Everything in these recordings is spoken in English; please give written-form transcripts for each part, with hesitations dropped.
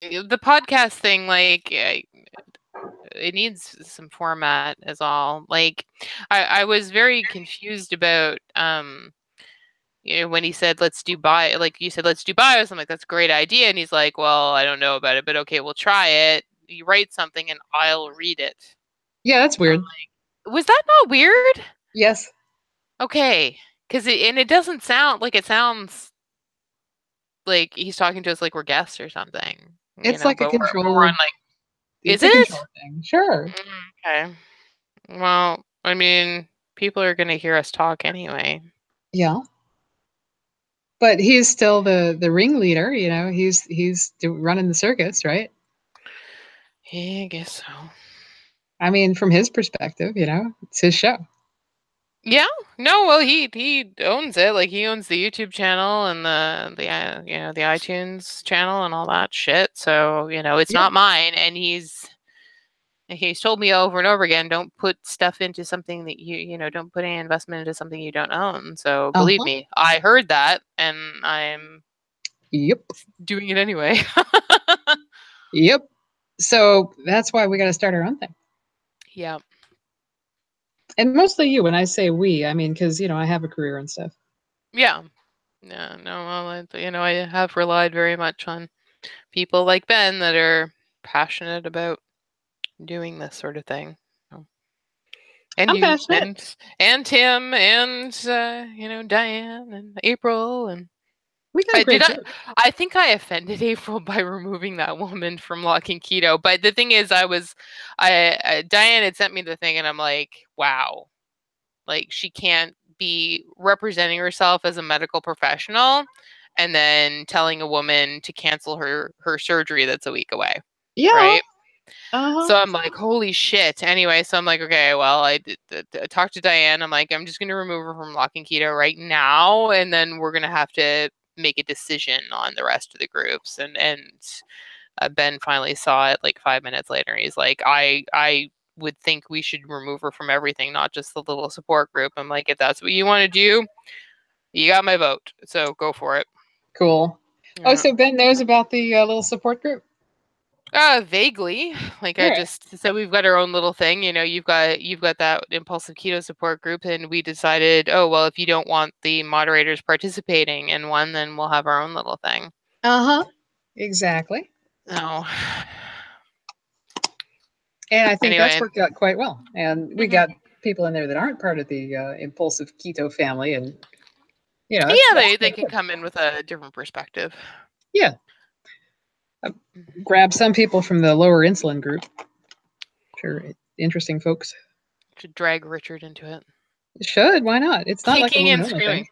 the podcast thing, like, it needs some format is all. Like, I was very confused about when he said let's do bio, like you said let's do bios. I'm like, that's a great idea, and he's like, well, I don't know about it, but okay, we'll try it. You write something and I'll read it. Yeah, that's weird. Was that not weird? Yes. Okay, because it doesn't sound like, it sounds like he's talking to us like we're guests or something, It's like a but we're on control. like, is It's a it? control thing. Sure. Okay. Well, I mean, people are gonna hear us talk anyway. Yeah. But he's still the ringleader, you know. He's running the circus, right? Yeah, I guess so. I mean, from his perspective, you know, it's his show. Yeah. No, well, he owns it. Like, he owns the YouTube channel and the iTunes channel and all that shit. So, it's Yeah. not mine. And he's told me over and over again, don't put stuff into something that don't put any investment into something you don't own. So believe Uh-huh. me, I heard that and I'm Yep. doing it anyway. Yep. So that's why we got to start our own thing. Yeah. And mostly you. When I say we, I mean because you know I have a career and stuff. Yeah. Yeah. No, well, I have relied very much on people like Ben that are passionate about doing this sort of thing. So, and I'm you passionate. and Tim and Diane and April and We got a I did great I group. I think I offended April by removing that woman from Lock and Keto. But the thing is, Diane had sent me the thing, and I'm like, wow, like, she can't be representing herself as a medical professional and then telling a woman to cancel her surgery that's a week away, Yeah. right? Uh-huh. So I'm like, holy shit. Anyway, so I'm like, okay, well, I talked to Diane. I'm like, I'm just going to remove her from Lock and Keto right now. And then we're going to have to make a decision on the rest of the groups. And Ben finally saw it like 5 minutes later. He's like, I would think we should remove her from everything, not just the little support group. I'm like, if that's what you want to do, you got my vote. So go for it. Cool. Oh, Yeah. so Ben knows about the little support group. Vaguely. Like, All I right. just said, we've got our own little thing. You've got that impulsive keto support group, and we decided, oh well, if you don't want the moderators participating in one, then we'll have our own little thing. Uh-huh. Exactly. Oh. And I think that's Anyway. worked out quite well. And we Hmm. got people in there that aren't part of the impulsive keto family, and you know Yeah, that's they quite can good. come in with a different perspective. Yeah. Mhm. Grab some people from the lower insulin group. Sure, interesting folks. Should drag Richard into it. Should, why not? It's not like a Kicking woman and only thing. screaming.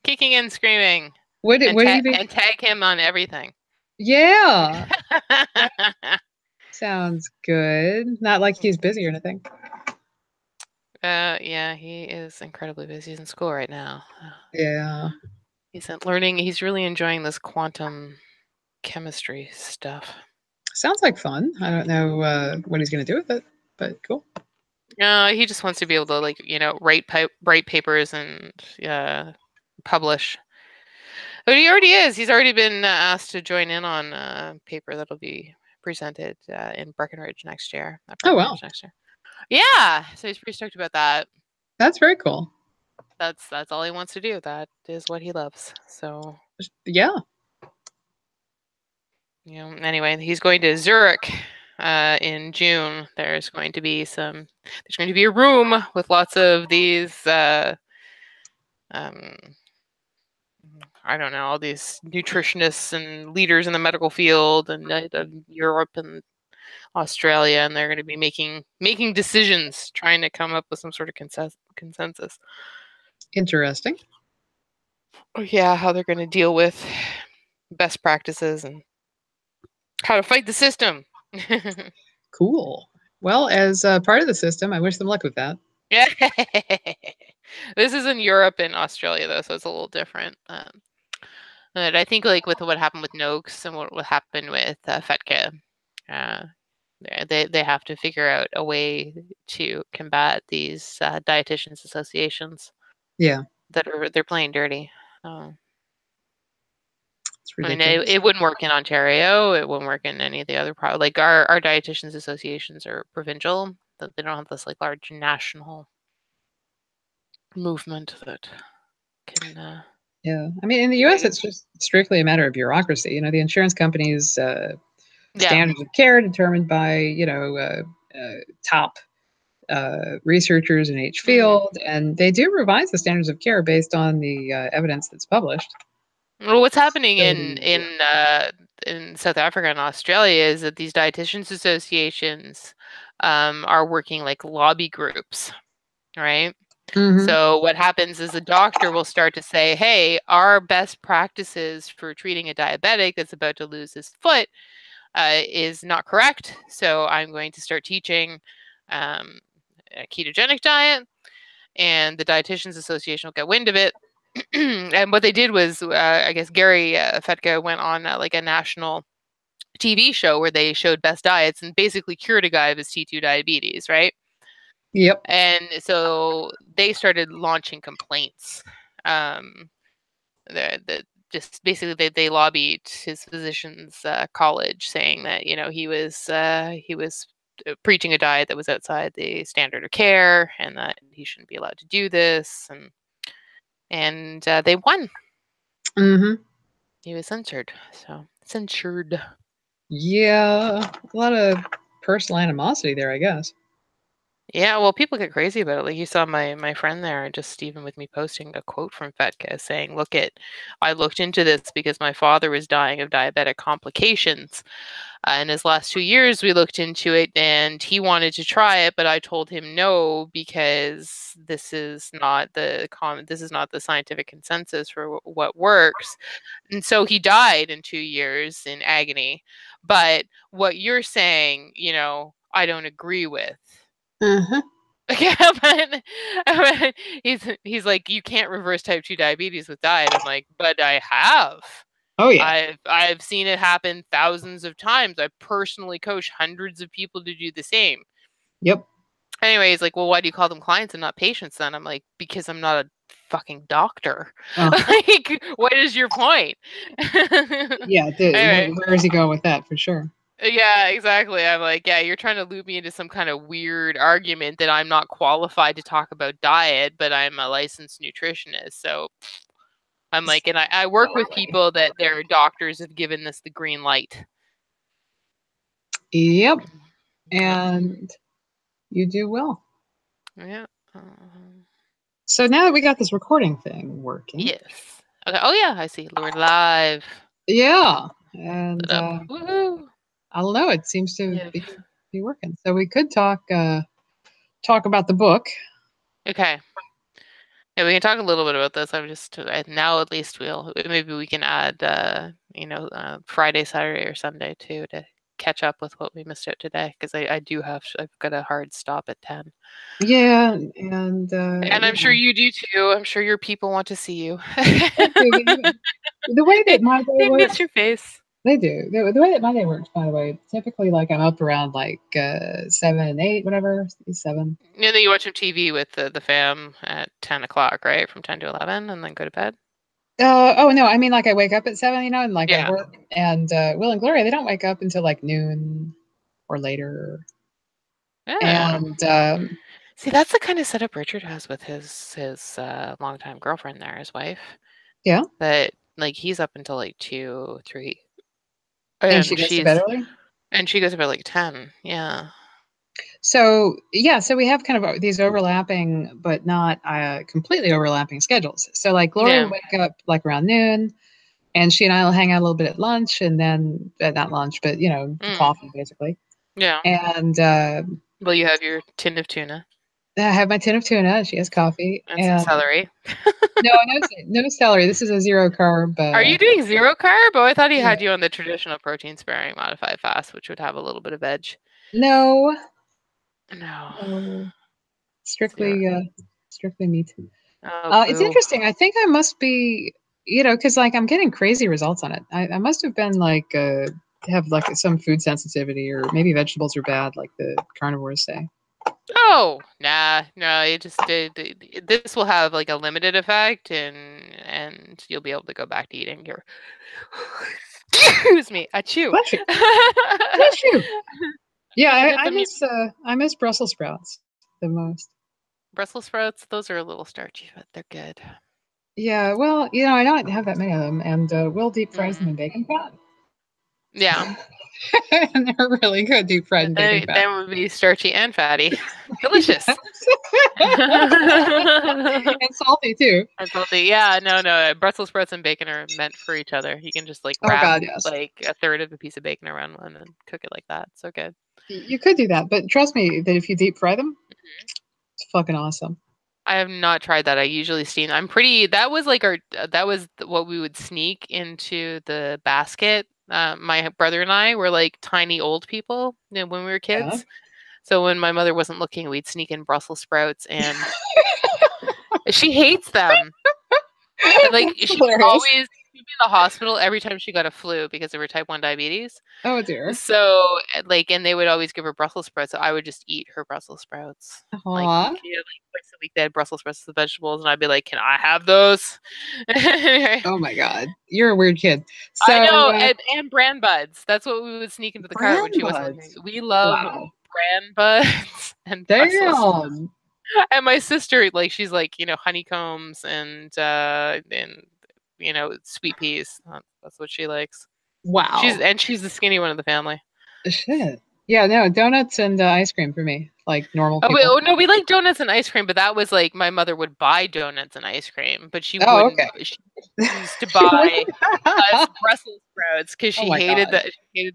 Kicking and screaming. Would he be? And tag him on everything. Yeah, that sounds good. Not like he's busy or anything. Yeah, he is incredibly busy. He's in school right now. Yeah, He's really enjoying this quantum chemistry stuff. sounds like fun. I don't know what he's going to do with it, but cool. He just wants to be able to, like, write papers and publish. But he already is. He's already been asked to join in on a paper that'll be presented in Breckenridge next year. At Oh wow, Breckenridge next year. Yeah, so he's pretty stoked about that. that's very cool. That's all he wants to do. That is what he loves. So, Yeah. anyway, he's going to Zurich in June. There's going to be a room with lots of these um, I don't know, all these nutritionists and leaders in the medical field and Europe and Australia, and they're going to be making decisions, trying to come up with some sort of consensus. Interesting. Oh, yeah, how they're going to deal with best practices and how to fight the system. Cool. Well, as part of the system, I wish them luck with that. Yeah. This is in Europe and Australia though, so it's a little different. But I think, like, with what happened with Noakes and what happened with Fetka, uh, they have to figure out a way to combat these dietitians associations Yeah. they're playing dirty. It's I mean, ridiculous. it wouldn't work in Ontario. It wouldn't work in any of the other like our dietitians associations are provincial. That they don't have this like large national movement that can. Yeah, I mean, in the U.S., it's just strictly a matter of bureaucracy. You know, the insurance companies' Yeah. standards of care determined by top researchers in each field, and they do revise the standards of care based on the evidence that's published. Well, what's happening So, in South Africa and Australia is that these dietitians associations are working like lobby groups, right? So what happens is a doctor will start to say, "Hey, our best practices for treating a diabetic that's about to lose his foot is not correct. So I'm going to start teaching a ketogenic diet, and the Dietitians Association will get wind of it." And what they did was, I guess Gary Fetka went on like a national TV show where they showed best diets and basically cured a guy of his T2 diabetes, right? yep. And so they started launching complaints. Um, the just basically they lobbied his physician's college, saying that he was preaching a diet that was outside the standard of care, and that he shouldn't be allowed to do this, and they won. Mm-hmm. He was censored. So censured. Yeah, a lot of personal animosity there, I guess. Yeah, well, people get crazy about it. Like you saw my friend there, just even with me posting a quote from Fetka saying, I looked into this because my father was dying of diabetic complications. In his last 2 years, we looked into it, and he wanted to try it, but I told him no because this is not the scientific consensus for what works." And so he died in 2 years in agony. But what you're saying, I don't agree with. Uh-huh. Yeah, but he's like, "You can't reverse type 2 diabetes with diet." I'm like, "But I have. Oh yeah. I've seen it happen thousands of times. I personally coach hundreds of people to do the same." Yep. Anyway, he's like, "Well, why do you call them clients and not patients then?" I'm like, "Because I'm not a fucking doctor." Uh-huh. Like, what is your point? Yeah. Anyway. Where is he going with that for sure? Yeah, exactly. I'm like, "Yeah, you're trying to loop me into some kind of weird argument that I'm not qualified to talk about diet, but I'm a licensed nutritionist." So I'm like, and I work with people that their doctors have given this the green light. Yep. Yep. And you do well. Yeah. So now that we got this recording thing working, Yes. Okay. Oh yeah, I see. We're live. yeah, and Set up. Woohoo! I don't know. It seems to Yeah. be working. So we could talk about the book. Okay. Yeah, we can talk a little bit about this. I'm just now at least maybe we can add Friday, Saturday, or Sunday too to catch up with what we missed out today, because I've got a hard stop at 10. Yeah, and And I'm sure you do too. I'm sure your people want to see you. the way that my day They works, miss your face. they do. The way that my day works, by the way, typically like I'm up around like 7, 8, whatever, 7. And then you watch some TV with the fam at 10 o'clock, right? From 10 to 11, and then go to bed. Oh no, I mean like I wake up at 7, and like I Yeah. work, and Will and Gloria, they don't wake up until like noon or later. Yeah. And See, that's the kind of setup Richard has with his longtime girlfriend there, his wife. yeah, That like he's up until like 2, 3, and she and goes to bed early. she goes to bed like 10. Yeah. So yeah, so we have kind of these overlapping, but not completely overlapping schedules. So like Gloria will Yeah. wake up like around noon, and she and I will hang out a little bit at lunch, and then not lunch, but coffee basically. Yeah. And Well, you have your tin of tuna I have my tin of tuna. She has coffee, and some and celery. no celery. This is a zero carb. Are you doing zero carb? Oh, I thought he Yeah. had you on the traditional protein sparing modified fast, which would have a little bit of veg. No, No. strictly meat. Oh, It's boo. interesting. I think I must be, because like I'm getting crazy results on it. I must have been like have like some food sensitivity, or maybe vegetables are bad, like the carnivores say. Oh, nah, no, it just this will have like a limited effect, and you'll be able to go back to eating your. Excuse me, achoo. Bless you. Bless you. Yeah, Should have hit the mute. I miss Brussels sprouts the most. Brussels sprouts, those are a little starchy, but they're good. Yeah, well, I don't have that many of them, and Will deep fries them in bacon fat. Yeah. And they're really good deep fried in bacon fat. Then would be starchy and fatty. Delicious. And salty too. And salty. Yeah, no. Brussels sprouts and bacon are meant for each other. You can just like Oh wrap God, yes. like a third of a piece of bacon around one and cook it like that. So good. You could do that, but trust me that if you deep fry them, it's fucking awesome. I have not tried that. I usually steam. That was like that was what we would sneak into the basket. My brother and I were like tiny old people, when we were kids. Yeah. So when my mother wasn't looking, we'd sneak in Brussels sprouts, and she hates them. And like she'd be in the hospital every time she got a flu because of her type 1 diabetes. Oh dear. So like, and they would always give her Brussels sprouts, so I would just eat her Brussels sprouts. Like, Aww. like twice a week they had Brussels sprouts with vegetables, and I'd be like, "Can I have those?" Oh my God, you're a weird kid. So, I know, and bran buds. That's what we would sneak into the cart when she wasn't looking. We love bran buds and Brussels. And my sister, like, she's like, honeycombs and sweet peas. That's what she likes. Wow. She's the skinny one of the family. Shit. Yeah, no, donuts and ice cream for me, like normal people. Oh, no, we like donuts and ice cream, but that was like my mother would buy donuts and ice cream, but she wouldn't. Okay. She used to buy us Brussels sprouts because she hated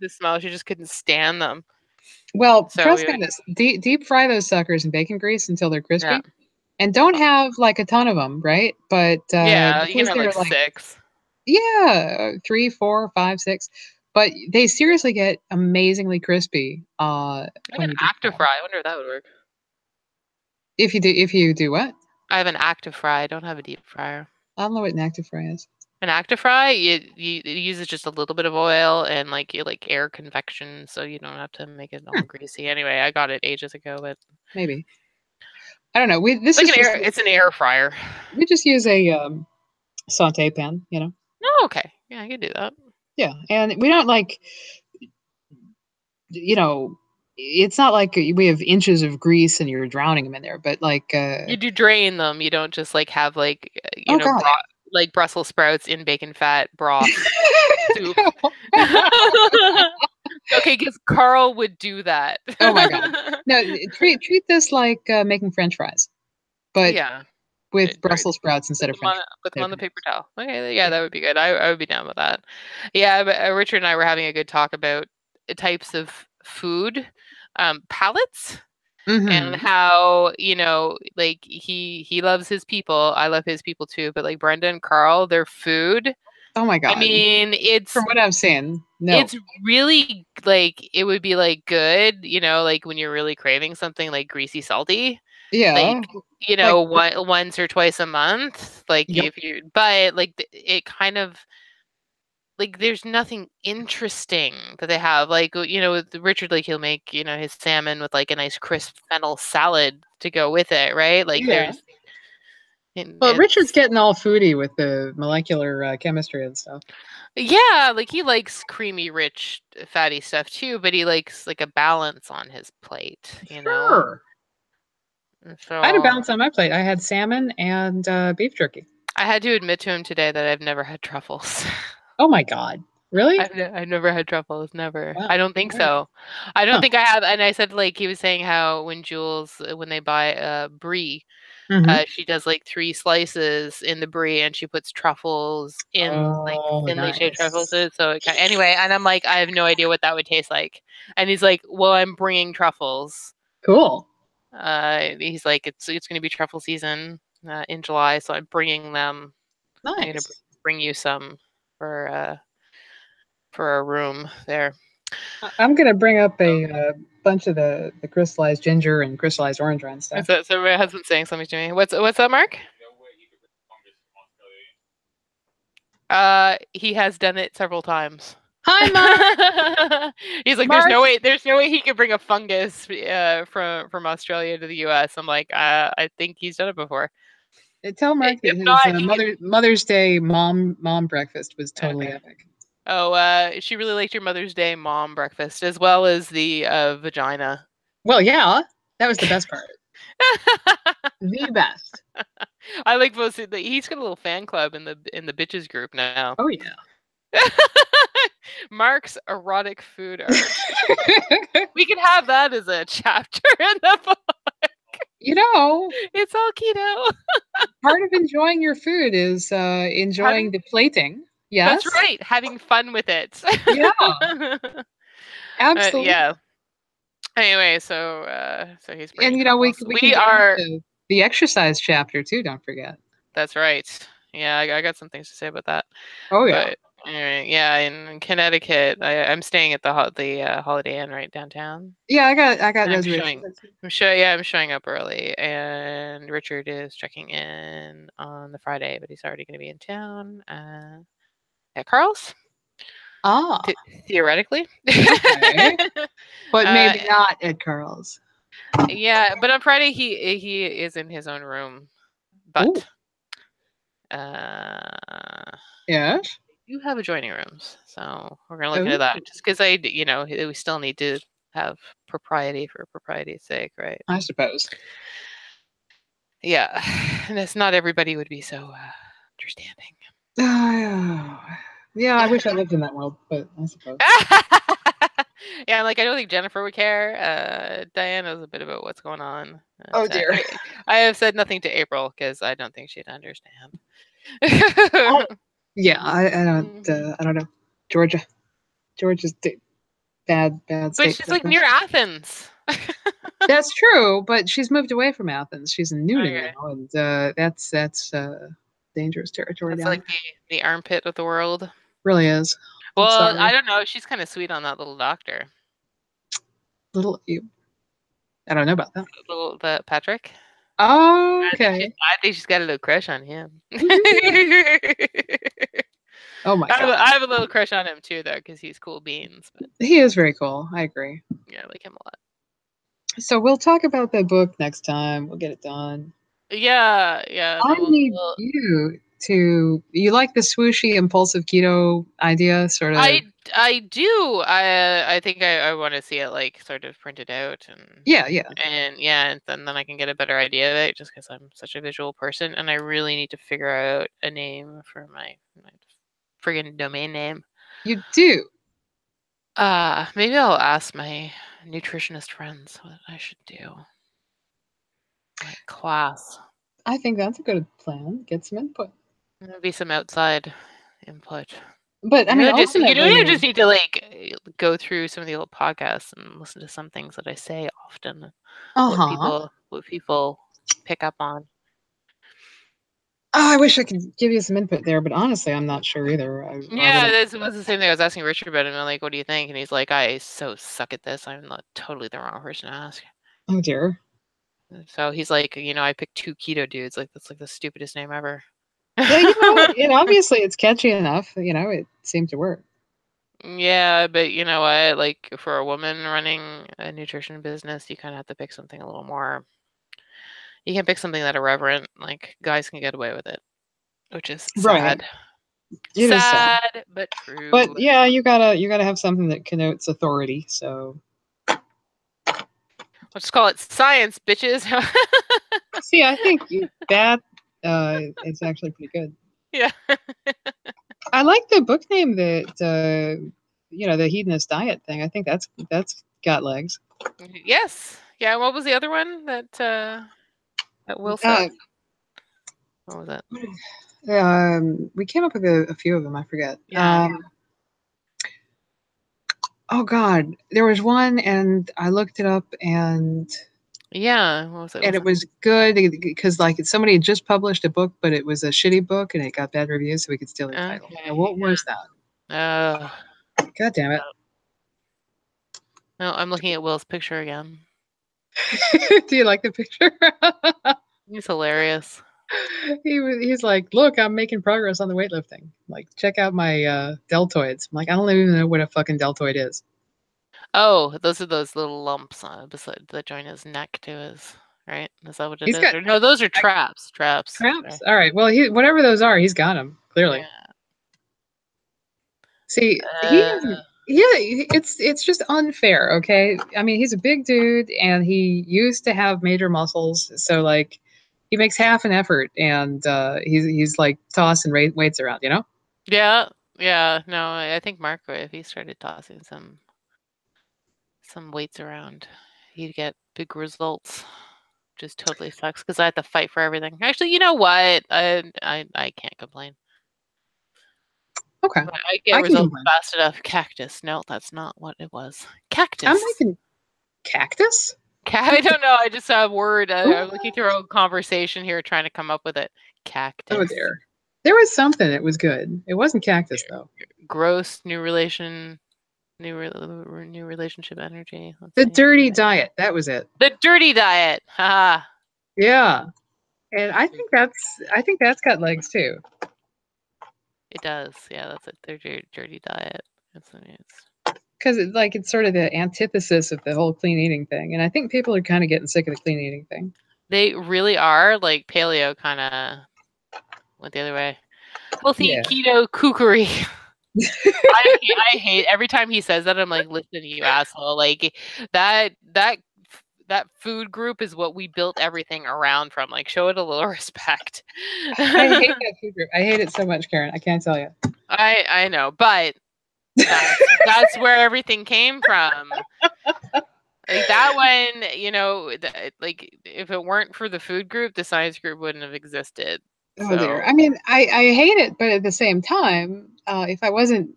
the smell. She just couldn't stand them. Well, trust me on this. Deep fry those suckers in bacon grease until they're crispy. And don't have like a ton of them, right? But yeah, you can have like 6. Yeah, 3, 4, 5, 6. But they seriously get amazingly crispy. I have an active fry. I wonder if that would work. If you do what? I have an active fry. I don't have a deep fryer. I don't know what an active fry is. An active fry, it uses just a little bit of oil and like air convection, so you don't have to make it all greasy. Anyway, I got it ages ago, but maybe I don't know. It's an air fryer. We just use a saute pan, Oh, okay. Yeah, I can do that. Yeah, and we don't like, it's not like we have inches of grease and you're drowning them in there, but like you do drain them. You don't just like have like like Brussels sprouts in bacon fat broth soup. Okay, because Carl would do that. Oh my God! No, treat this like making French fries, but with Brussels sprouts instead of French. Put them on the paper towel. Okay, yeah, that would be good. I would be down with that. Yeah, but Richard and I were having a good talk about types of food, palettes, and how like he loves his people. I love his people too. But like Brenda and Carl, their food. Oh my God! I mean, it's from what I've seen. No. It's really like it would be like good, like when you're really craving something like greasy, salty. Yeah. Like, once or twice a month. Like but like it kind of like there's nothing interesting that they have. Like, with Richard, like he'll make, his salmon with like a nice crisp fennel salad to go with it, right? Like there's. Well, Richard's getting all foodie with the molecular chemistry and stuff. Yeah, like he likes creamy, rich, fatty stuff too, but he likes like a balance on his plate, Sure. So, I had a balance on my plate. I had salmon and beef jerky. I had to admit to him today that I've never had truffles. Oh my God. Really? I've never had truffles. Never. Wow. I don't think so. I don't think I have. And I said, like, he was saying how when they buy brie, she does like 3 slices in the brie and she puts truffles in like thinly shaved truffles. So anyway, and I'm like, I have no idea what that would taste like. And he's like, well, I'm bringing truffles. Cool. He's like, it's going to be truffle season in July, so I'm bringing them. Nice. I'm going to bring you some for a room there. I'm going to bring up a bunch of the crystallized ginger and crystallized orange rind stuff. So my husband's saying something to me. What's that, Mark? He has done it several times. Hi, Mark. He's like, Mark. there's no way he could bring a fungus from Australia to the US. I'm like, I think he's done it before. Tell Mark that If his not, he could. Mother's Day mom breakfast was totally Okay. epic. Oh, she really liked your Mother's Day mom breakfast as well as the vagina. Well, yeah, that was the best part. The best. I like both. He's got a little fan club in the bitches group now. Oh yeah. Mark's erotic food art. We could have that as a chapter in the book. You know, It's all keto. part of enjoying your food is enjoying the plating. Yes. That's right. Having fun with it. Yeah, absolutely. Yeah. Anyway, so he's And bringing you know, we couples. can We get are. into the exercise chapter too. Don't forget. That's right. Yeah, I got some things to say about that. Oh yeah. But anyway, yeah, in Connecticut, I'm staying at the Holiday Inn right downtown. Yeah, I got I'm reservations. I'm showing up early, and Richard is checking in on the Friday, but he's already going to be in town at Carl's. Ah, Theoretically. okay. But maybe not at Carl's. Yeah, but on Friday he is in his own room. But yes, you have adjoining rooms, so we're gonna look into that. Just because we still need to have propriety for propriety's sake, right? I suppose. Yeah, and it's not everybody would be so understanding. Yeah, I wish I lived in that world, but I suppose. Yeah, like I don't think Jennifer would care. Diane knows a bit about what's going on. Oh dear. I have said nothing to April because I don't think she'd understand. Yeah, I don't know. Georgia's bad But state. she's like near Athens. That's true, but she's moved away from Athens. She's in Newton Okay. now, and that's dangerous territory. That's down like the armpit of the world. Really is. Well, I don't know. She's kind of sweet on that little doctor. I don't know about that. The Patrick. Oh, okay. I think she's got a little crush on him. Oh my god. I have a little crush on him too, though, because he's cool beans. But he is very cool. I agree. Yeah, I like him a lot. So we'll talk about the book next time. We'll get it done. Yeah. I need you to. You like the swooshy, impulsive keto idea, sort of? I do. I think I want to see it like sort of printed out and yeah, and then I can get a better idea of it. Just because I'm such a visual person, and I really need to figure out a name for my friggin' domain name. You do. Maybe I'll ask my nutritionist friends what I should do. Like class. I think that's a good plan. Get some input. Maybe some outside input. But I mean, you just need to like go through some of the old podcasts and listen to some things that I say often. What people pick up on. Oh, I wish I could give you some input there, but honestly, I'm not sure either. That was the same thing. I was asking Richard about it, and I'm like, "What do you think?" And he's like, "I so suck at this. I'm not totally the wrong person to ask." Oh dear. So he's like, I picked 2 keto dudes. Like that's like the stupidest name ever. Yeah, and obviously it's catchy enough. It seemed to work. Yeah, but you know what? Like for a woman running a nutrition business, you kind of have to pick something a little more. You can't pick something that irreverent. Like guys can get away with it, which is sad. Right. Sad, but true. But yeah, you gotta have something that connotes authority. So let's call it science, bitches. See, I think that it's actually pretty good. Yeah. I like the book name that the hedonist diet thing. I think that's got legs. Yes. Yeah. What was the other one that Will said? What was that? We came up with a few of them. I forget. Yeah. Oh God, there was one, and I looked it up, and yeah, what was it? And it was good because like somebody had just published a book, but it was a shitty book, and it got bad reviews, so we could steal the title. Now, what was that? God damn it! No, I'm looking at Will's picture again. Do you like the picture? He's hilarious. He's like, look, I'm making progress on the weightlifting. Like, check out my deltoids. I'm like, I don't even know what a fucking deltoid is. Oh, those are those little lumps beside that join his neck to his right. Is that what it He's is? got Or no, those are traps. Traps. traps. Sorry. All right. Well, whatever those are, he's got them clearly. Yeah. See, he Uh, hasn't. Yeah, it's just unfair. Okay, I mean, he's a big dude, and he used to have major muscles, so like, he makes half an effort, and he's like tossing weights around. You know? yeah. Yeah. No, I think Marco, if he started tossing some weights around, he'd get big results. Just totally sucks because I had to fight for everything. Actually, you know what? I can't complain. Okay, I get I can results complain. fast enough. Cactus. No, that's not what it was. I'm Cactus. making cactus. I don't know. I just saw a word. I'm looking through What? our conversation here, trying to come up with it. Oh Cactus. dear. There was something that was good. It wasn't cactus though. Gross. New relation. New relationship energy. Let's The see. dirty diet. That was it. The dirty diet. Haha. Yeah. And I think that's got legs too. It does. Yeah, that's a dirty diet. That's what it is. Because it's sort of the antithesis of the whole clean eating thing. And I think people are kind of getting sick of the clean eating thing. They really are like paleo kind of went the other way. Healthy Yeah. keto kookery. I hate every time he says that. I'm like, listen, you asshole. Like that that that food group is what we built everything around from. Like, show it a little respect. I hate that food group. I hate it so much, Karen. I can't tell you. I know, but that's where everything came from. Like that one, like if it weren't for the food group, the science group wouldn't have existed. Oh dear. So I mean, I hate it, but at the same time, if I wasn't,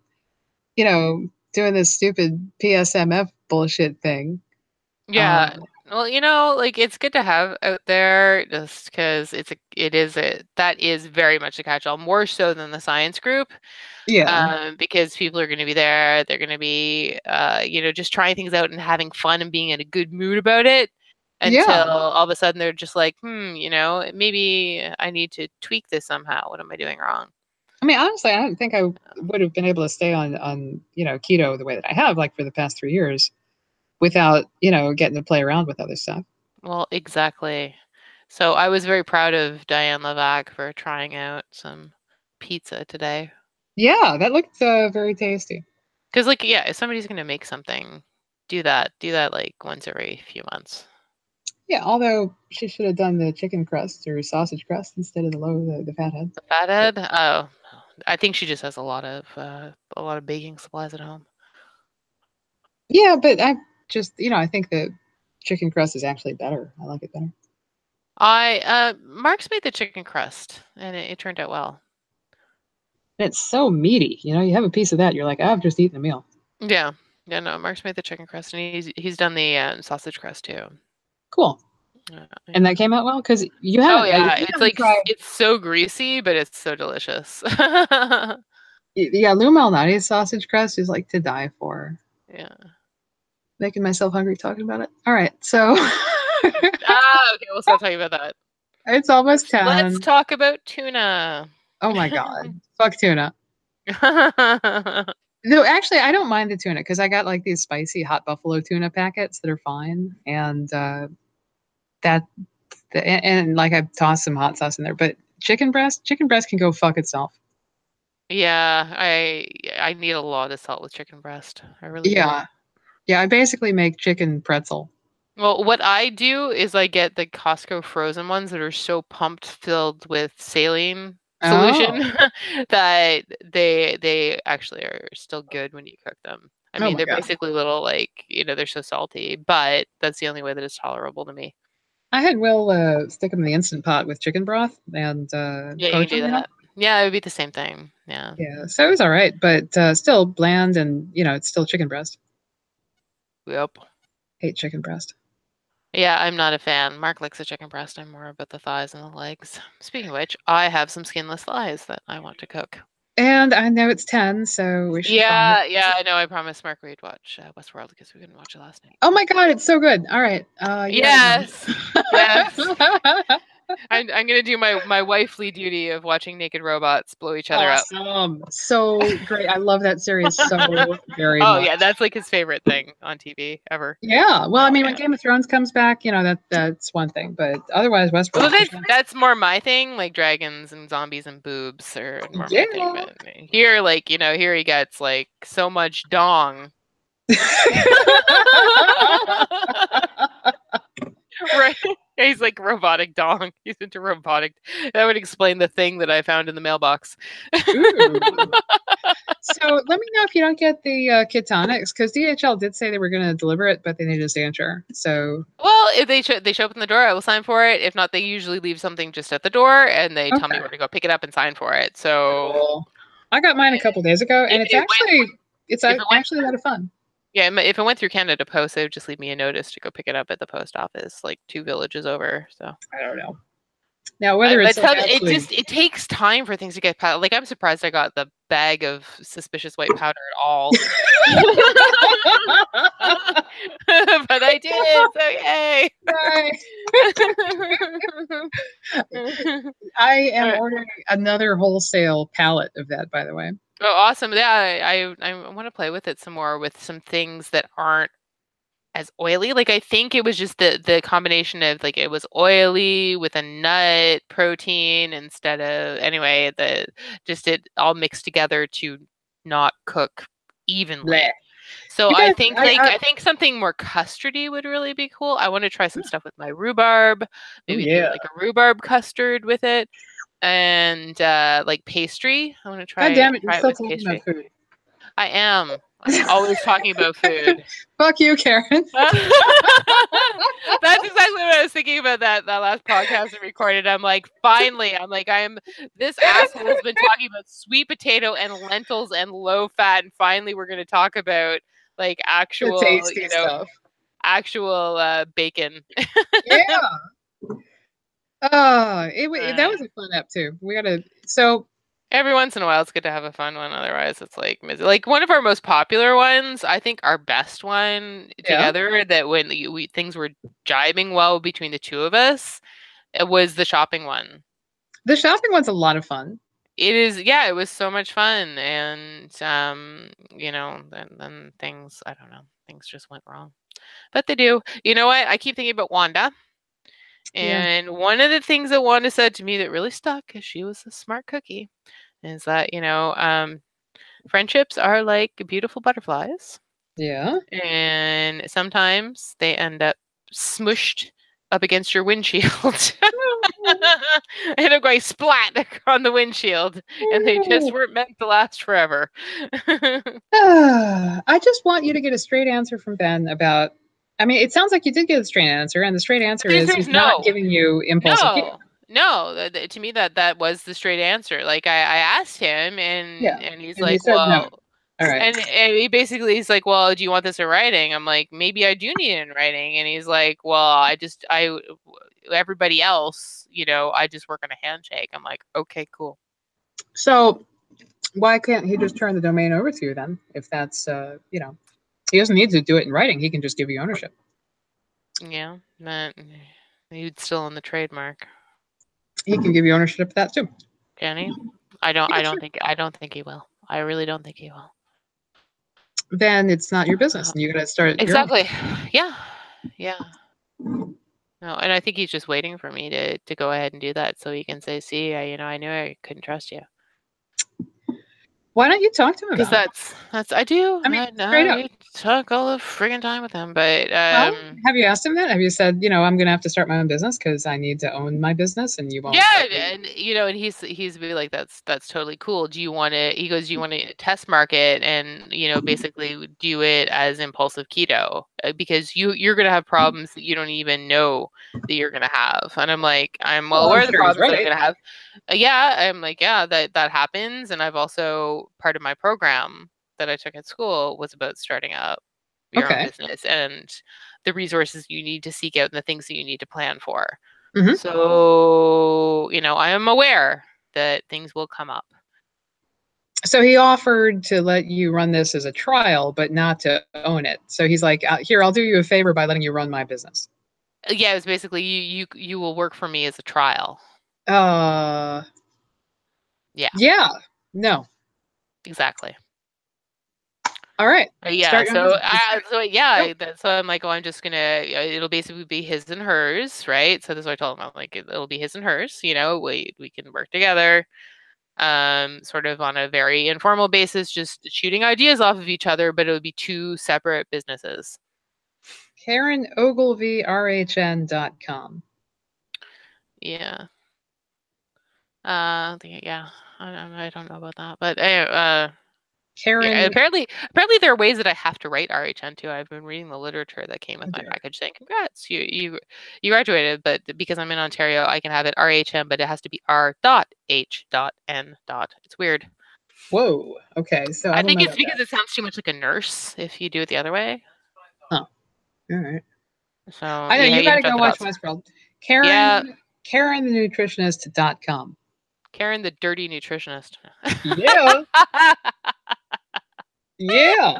doing this stupid PSMF bullshit thing, yeah. Well, like it's good to have out there just because that is very much a catch-all, more so than the science group. yeah, Because people are going to be there. They're going to be, just trying things out and having fun and being in a good mood about it until yeah. all of a sudden they're just like, maybe I need to tweak this somehow. What am I doing wrong? I mean, honestly, I don't think I would have been able to stay on keto the way that I have, like for the past 3 years, without getting to play around with other stuff. Well, exactly. So I was very proud of Diane Levac for trying out some pizza today. Yeah, that looked very tasty. Because, like, yeah, if somebody's going to make something, do that. Do that like once every few months. Yeah, although she should have done the chicken crust or sausage crust instead of the fathead. The fathead? Oh, I think she just has a lot of baking supplies at home. Yeah, but I think the chicken crust is actually better. I like it better. Mark's made the chicken crust, and it turned out well. And it's so meaty. You have a piece of that, you're like, I've just eaten a meal. Yeah, yeah. No, Mark's made the chicken crust, and he's done the sausage crust too. Cool. Yeah. And that came out well because you Oh haven't. yeah, You it's haven't like tried. it's so greasy, but it's so delicious. Yeah, Lou Malnati's sausage crust is like to die for. Yeah. Making myself hungry talking about it. All right, so Okay, we'll stop talking about that. it's almost Let's 10. talk about tuna. Oh my God. Fuck tuna. No, actually, I don't mind the tuna because I got like these spicy hot buffalo tuna packets that are fine. And that, and like I've tossed some hot sauce in there. But chicken breast can go fuck itself. Yeah, I need a lot of salt with chicken breast. I really do. Yeah. Yeah, I basically make chicken pretzel. Well, what I do is I get the Costco frozen ones that are so pumped filled with saline solution Oh, that they actually are still good when you cook them. I oh mean, my they're God. basically little like, they're so salty, but that's the only way that it's tolerable to me. I had Will stick them in the instant pot with chicken broth and Yeah, you can poach do them. that. Yeah, it would be the same thing. Yeah. Yeah, so it was all right, but still bland and, it's still chicken breast. Yep. Hate chicken breast. Yeah, I'm not a fan. Mark likes the chicken breast. I'm more about the thighs and the legs. Speaking of which, I have some skinless thighs that I want to cook. And I know it's 10, so we should probably. Yeah, I know. I promised Mark we'd watch Westworld because we couldn't watch it last night. Oh my God, it's so good. All right. Yeah. Yes, yes. I'm gonna do my wifely duty of watching naked robots blow each other up. Awesome. So great. I love that series so very Oh much. yeah, that's like his favorite thing on TV ever. Yeah. Well, I mean, when Yeah. Game of Thrones comes back, that's one thing, but otherwise, Well, Westworld. that's more my thing. Like dragons and zombies and boobs are more my thing. Yeah. But here, like here he gets like so much dong. Right. He's like robotic dong. He's into robotic. That would explain the thing that I found in the mailbox. Ooh. So let me know if you don't get the Kid Tonics, because DHL did say they were going to deliver it, but they needed a signature. So Well, if they show up in the door, I will sign for it. If not, they usually leave something just at the door, and they tell me okay. where to go pick it up and sign for it. So Cool. I got mine a couple days ago, and if it went, it's if it went, actually a lot of fun. yeah, if it went through Canada Post, they would just leave me a notice to go pick it up at the post office, like 2 villages over. So I don't know. Now whether it's like actually... it takes time for things to get past. Like I'm surprised I got the bag of suspicious white powder at all. But I did, so yay! I am ordering another wholesale pallet of that, by the way. Oh, awesome! Yeah, I want to play with it some more with some things that aren't as oily. Like I think it was just the combination of like it was oily with a nut protein instead of anyway it all mixed together to not cook evenly. Blech. So I think I think something more custardy would really be cool. I want to try some stuff with my rhubarb, maybe do like a rhubarb custard with it, and like pastry. I want to try. God damn it! You're try still it with talking pastry. about food. I am. I'm always talking about food. Fuck you, Karen. That's exactly what I was thinking about that last podcast we recorded. I'm like, finally, this asshole has been talking about sweet potato and lentils and low fat, and finally we're going to talk about like actual, stuff. Actual bacon. Yeah. That was a fun app too. Every once in a while, it's good to have a fun one. Otherwise, it's like one of our most popular ones. I think our best one together that when things were jibing well between the two of us, it was the shopping one. The shopping one's a lot of fun. It is, yeah. It was so much fun, and then things, I don't know, things just went wrong, but they do. You know what? I keep thinking about Wanda. And one of the things that Wanda said to me that really stuck, because she was a smart cookie, is that, friendships are like beautiful butterflies. Yeah. And sometimes they end up smushed up against your windshield. And they're going splat on the windshield. And they just weren't meant to last forever. I just want you to get a straight answer from Ben about... I mean, it sounds like you did get a straight answer, and the straight answer is he's not giving you impulsive feedback. No, to me that was the straight answer. Like I asked him, and he's like, well, no. All right. And he's like, well, do you want this in writing? I'm like, maybe I do need it in writing. And he's like, well, everybody else, I just work on a handshake. I'm like, okay, cool. So why can't he just turn the domain over to you then? If that's, he doesn't need to do it in writing. He can just give you ownership. Yeah, but you'd still own the trademark. He can give you ownership of that too. Can he? I don't think he will. I really don't think he will. Then it's not your business, and you got to start. Exactly. Yeah. No, and I think he's just waiting for me to go ahead and do that, so he can say, "See, I knew I couldn't trust you." Why don't you talk to him? Because that's I do. I mean, straight up. I talk all the friggin' time with him, but have you asked him that? Have you said, I'm going to have to start my own business because I need to own my business, and you won't? Yeah, and he's be like, that's totally cool. Do you want to? He goes, do you want to test market and basically do it as impulsive keto because you're going to have problems that you don't even know that you're going to have. And I'm like, I'm well aware of the problems that I'm going to have. I'm like, yeah, that happens. And I've also, part of my program that I took at school was about starting up your own business and the resources you need to seek out and the things that you need to plan for. Mm-hmm. So, I am aware that things will come up. So he offered to let you run this as a trial, but not to own it. So he's like, "Here, I'll do you a favor by letting you run my business." Yeah, it was basically you will work for me as a trial. Uh, Yeah, yeah, no. exactly. All right, Yeah, start your so business. Go. so I'm like, oh, I'm just gonna. It'll basically be his and hers, right? So this is what I told him. I'm like, it'll be his and hers. We can work together, sort of on a very informal basis, just shooting ideas off of each other, but it would be two separate businesses. Karen Ogilvy, RHN.com. Yeah. Yeah. I don't know about that, but yeah. Karen, Apparently, there are ways that I have to write RHN too. I've been reading the literature that came oh with my dear. package, saying, "Congrats, you graduated." But because I'm in Ontario, I can have it RHN, but it has to be R.H.N. It's weird. Whoa. Okay, so I I don't think know it's about because that. it sounds too much like a nurse if you do it the other way. Huh. All right. So I know yeah, you you got have to to add go the watch dots. Westworld. Yeah, Karen the nutritionist.com. Karen, the dirty nutritionist. Yeah. Yeah.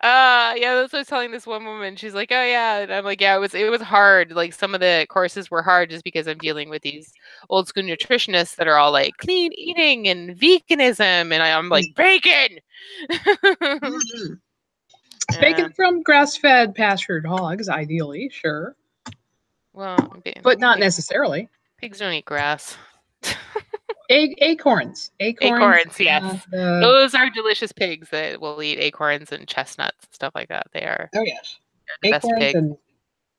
Yeah, that's what I was telling this one woman. She's like, "Oh yeah," and I'm like, "Yeah, it was hard. Like some of the courses were hard just because I'm dealing with these old school nutritionists that are all like clean eating and veganism, and I'm like bacon." Mm-hmm. Yeah, Bacon from grass-fed pastured hogs, ideally, sure, well, but not necessarily. pigs don't eat grass. Acorns. Acorns, yes, The those are delicious pigs that will eat acorns and chestnuts and stuff like that. They are oh yes, they're the best acorns pigs. and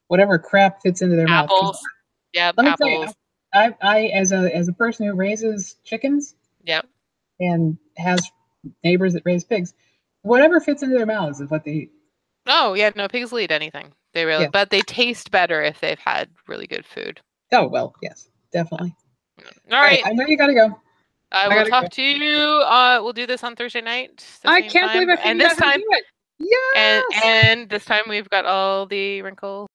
whatever crap fits into their mouth. 'Cause Apples, yep, let me tell you, apples, I as a person who raises chickens yep. and has neighbors that raise pigs, whatever fits into their mouths is what they eat. Oh, yeah, no, pigs will eat anything. They really, Yeah. but they taste better if they've had really good food. Oh well, yes, definitely. All All right, right, I know you gotta go. I I will gotta talk go. to you. We'll do this on Thursday night, the I same can't believe time, I and figured out this how to time, do it. Yes. and this time we've got all the wrinkles